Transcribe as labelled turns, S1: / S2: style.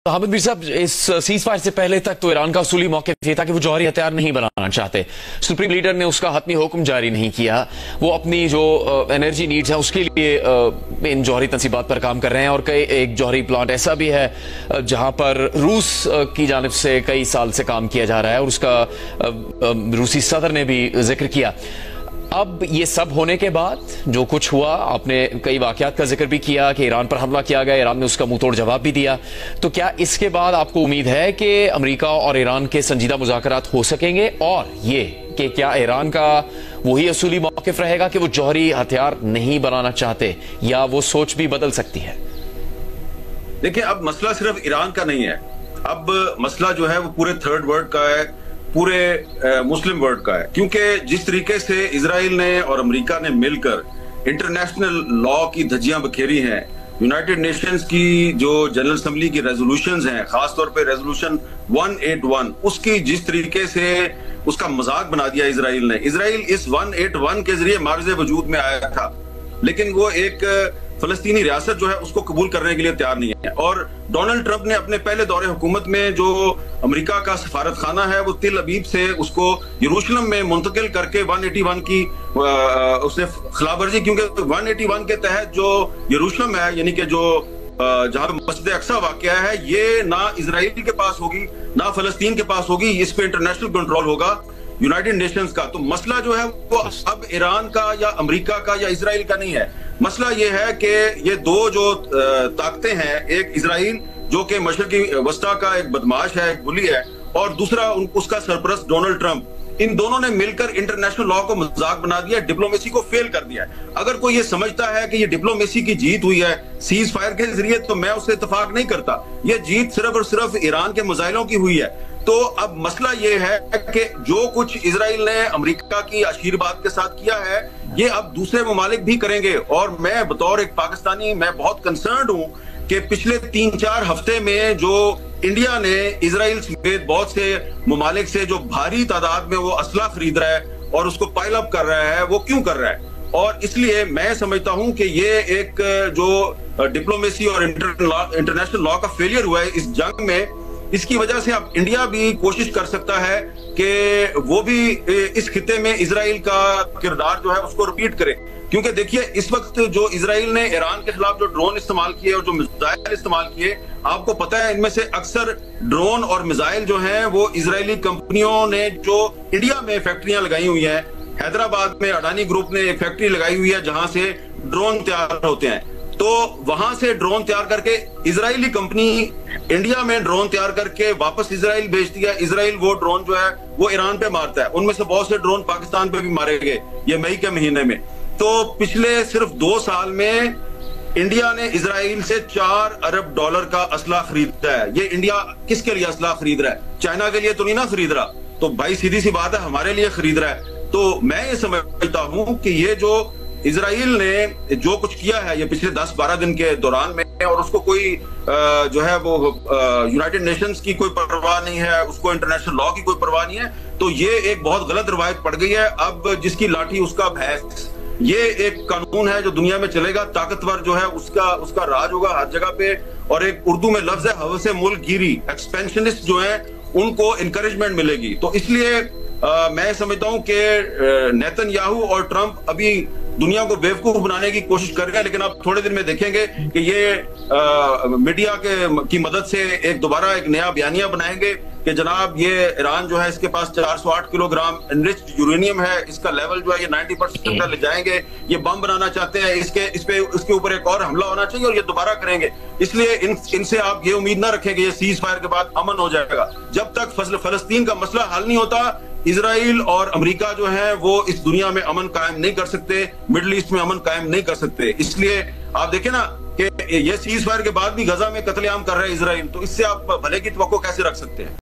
S1: हामिद मीर साहब, इस cease fire से पहले तक तो ईरान का उसूली मौक़िफ़ ये था कि वो जौहरी हथियार नहीं बनाना चाहते। सुप्रीम लीडर ने उसका हतमी हुक्म जारी नहीं किया। वो अपनी जो एनर्जी नीड्स है उसके लिए इन जौहरी तंसीबात पर काम कर रहे हैं। और कई एक जौहरी प्लांट ऐसा भी है जहां पर रूस की जानिब से कई साल से काम किया जा रहा है और उसका रूसी सदर ने भी जिक्र किया। अब ये सब होने के बाद जो कुछ हुआ, आपने कई वाकयात का जिक्र भी किया कि ईरान पर हमला किया गया, ईरान ने उसका मुंह तोड़ जवाब भी दिया। तो क्या इसके बाद आपको उम्मीद है कि अमेरिका और ईरान के संजीदा मुज़ाकरात हो सकेंगे, और ये कि क्या ईरान का वही असूली मौक़िफ़ रहेगा कि वो जौहरी हथियार नहीं बनाना चाहते, या वो सोच भी बदल सकती है?
S2: देखिए, अब मसला सिर्फ ईरान का नहीं है। अब मसला जो है वो पूरे थर्ड वर्ल्ड का है, पूरे मुस्लिम वर्ल्ड का है। क्योंकि जिस तरीके से इजराइल ने और अमेरिका ने मिलकर इंटरनेशनल लॉ की धज्जियां बखेरी हैं, यूनाइटेड नेशंस की जो जनरल असेंबली की रेजोल्यूशंस हैं, खासतौर पे रेजोल्यूशन 181, उसकी जिस तरीके से उसका मजाक बना दिया इजराइल ने। इजराइल इस 181 के जरिए मार्ज़े वजूद में आया था, लेकिन वो एक फलस्तीनी रियासत जो है उसको कबूल करने के लिए तैयार नहीं है। और डोनाल्ड ट्रंप ने अपने पहले दौरे हुकूमत में जो अमेरिका का सफारत खाना है वो तिल अबीब से उसको यरूशलेम में मुंतकिल करके 181 की उसने खिलाफवर्जी, क्योंकि 181 के तहत जो यरूशलेम है, यानी कि जो जहां मस्जिद अक्सा वाक़या है, ये ना इजराइल के पास होगी ना फलस्तीन के पास होगी। इस पे इंटरनेशनल कंट्रोल होगा यूनाइटेड नेशंस का। तो मसला जो है वो अब ईरान का या अमेरिका का या इजराइल का नहीं है। मसला ये है कि ये दो जो ताकतें हैं, एक इजराइल जो कि मशरकी वस्ता का एक बदमाश है, एक बुली है, और दूसरा उसका सरपरस्त डोनाल्ड ट्रंप, इन दोनों ने मिलकर इंटरनेशनल लॉ को मजाक बना दिया, डिप्लोमेसी को फेल कर दिया है। अगर कोई ये समझता है कि ये डिप्लोमेसी की जीत हुई है सीज फायर के जरिए, तो मैं उससे इत्तेफाक नहीं करता। ये जीत सिर्फ और सिर्फ ईरान के मिसाइलों की हुई है। तो अब मसला ये है कि जो कुछ इजराइल ने अमेरिका की आशीर्वाद के साथ किया है, ये अब दूसरे ममालिक भी करेंगे। और मैं बतौर एक पाकिस्तानी मैं बहुत कंसर्न्ड हूं कि पिछले 3-4 हफ्ते में जो इंडिया ने इजराइल समेत बहुत से ममालिक से जो भारी तादाद में वो असला खरीद रहा है और उसको पाइल अप कर रहा है, वो क्यों कर रहा है? और इसलिए मैं समझता हूं कि ये एक जो डिप्लोमेसी और इंटरनेशनल लॉ का फेलियर हुआ है इस जंग में, इसकी वजह से अब इंडिया भी कोशिश कर सकता है कि वो भी इस खिते में इजराइल का किरदार जो है उसको रिपीट करे। क्योंकि देखिए, इस वक्त जो इजराइल ने ईरान के खिलाफ जो ड्रोन इस्तेमाल किए और जो मिसाइल इस्तेमाल किए, आपको पता है इनमें से अक्सर ड्रोन और मिसाइल जो हैं वो इजरायली कंपनियों ने जो इंडिया में फैक्ट्रियां लगाई हुई हैं, हैदराबाद में अडानी ग्रुप ने एक फैक्ट्री लगाई हुई है जहां से ड्रोन तैयार होते हैं। तो वहां से ड्रोन तैयार करके इजरायली कंपनी इंडिया में ड्रोन तैयार करके वापस इजराइल भेजती है। इजराइल वो ड्रोन जो है वो ईरान पे मारता है। उनमें से बहुत से ड्रोन पाकिस्तान पे भी मारे गए ये मई के महीने में। तो पिछले सिर्फ 2 साल में इंडिया ने इजराइल से $4 अरब का असला खरीदा है। ये इंडिया किसके लिए असला खरीद रहा है? चाइना के लिए तो नहीं ना खरीद रहा। तो भाई सीधी सी बात है, हमारे लिए खरीद रहा है। तो मैं ये समझता हूं कि ये जो इजराइल ने जो कुछ किया है ये पिछले 10-12 दिन के दौरान में, और उसको कोई जो है वो यूनाइटेड नेशंस की कोई परवाह नहीं है, उसको इंटरनेशनल लॉ की कोई परवाह नहीं है, तो ये एक बहुत गलत रवायत पड़ गई है। अब जिसकी लाठी उसका भैंस, ये एक कानून है जो दुनिया में चलेगा। ताकतवर जो है उसका राज होगा हर जगह पे। और एक उर्दू में लफ्ज है हवसे मुल्क गिरी, एक्सपेंशनिस्ट जो है उनको इनकरेजमेंट मिलेगी। तो इसलिए मैं समझता हूं कि नेतन्याहू और ट्रंप अभी दुनिया को बेवकूफ बनाने की कोशिश कर रहे हैं, लेकिन आप थोड़े दिन में देखेंगे कि ये मीडिया की मदद से दोबारा एक नया बयानिया बनाएंगे कि जनाब ये ईरान जो है इसके पास 408 किलोग्राम एनरिच्ड यूरेनियम है, इसका लेवल जो है ये 90% ले जाएंगे, ये बम बनाना चाहते हैं, इसके ऊपर एक और हमला होना चाहिए और ये दोबारा करेंगे। इसलिए इनसे आप ये उम्मीद ना रखें कि ये सीज फायर के बाद अमन हो जाएगा। जब तक फलस्तीन का मसला हल नहीं होता, इजराइल और अमेरिका जो है वो इस दुनिया में अमन कायम नहीं कर सकते, मिडिल ईस्ट में अमन कायम नहीं कर सकते। इसलिए आप देखें ना कि ये सीज फायर के बाद भी गजा में कत्लेआम कर रहा है इजराइल, तो इससे आप भले की तवक्को कैसे रख सकते हैं?